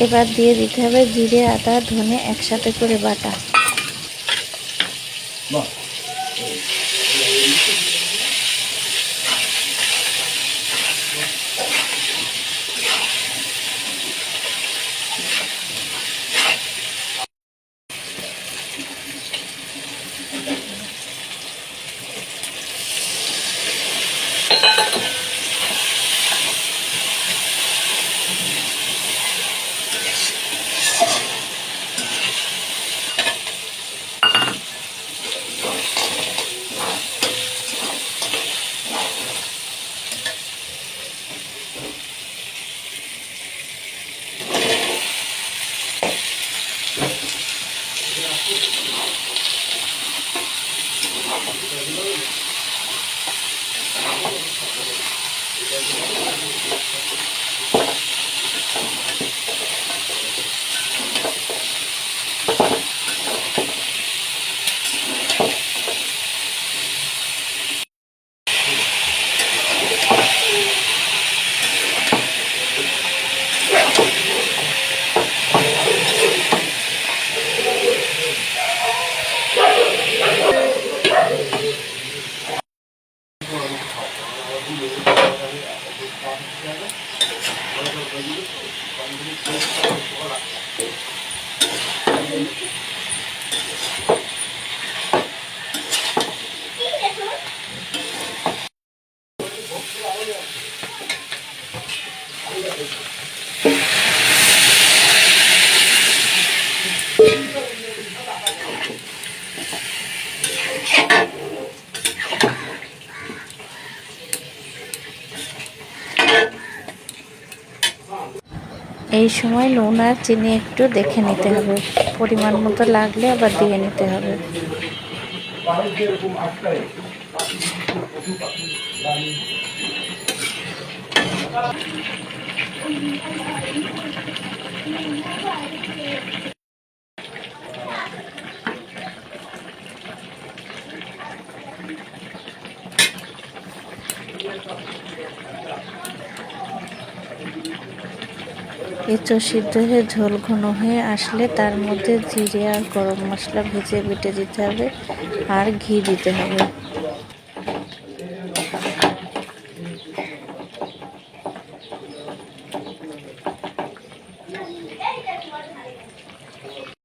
এবার দিয়ে দিতে হবে জিরে, আদা, ধনে একসাথে করে বাটা। এই সময় নুন আর চিনি একটু দেখে নিতে হবে, পরিমাণ মতো লাগলে আবার দিয়ে নিতে হবে। এঁচোড় সিদ্ধ হয়ে ঝোল ঘন হয়ে আসলে তার মধ্যে জিরে আর গরম মশলা ভেজে বেটে দিতে হবে আর ঘি দিতে হবে।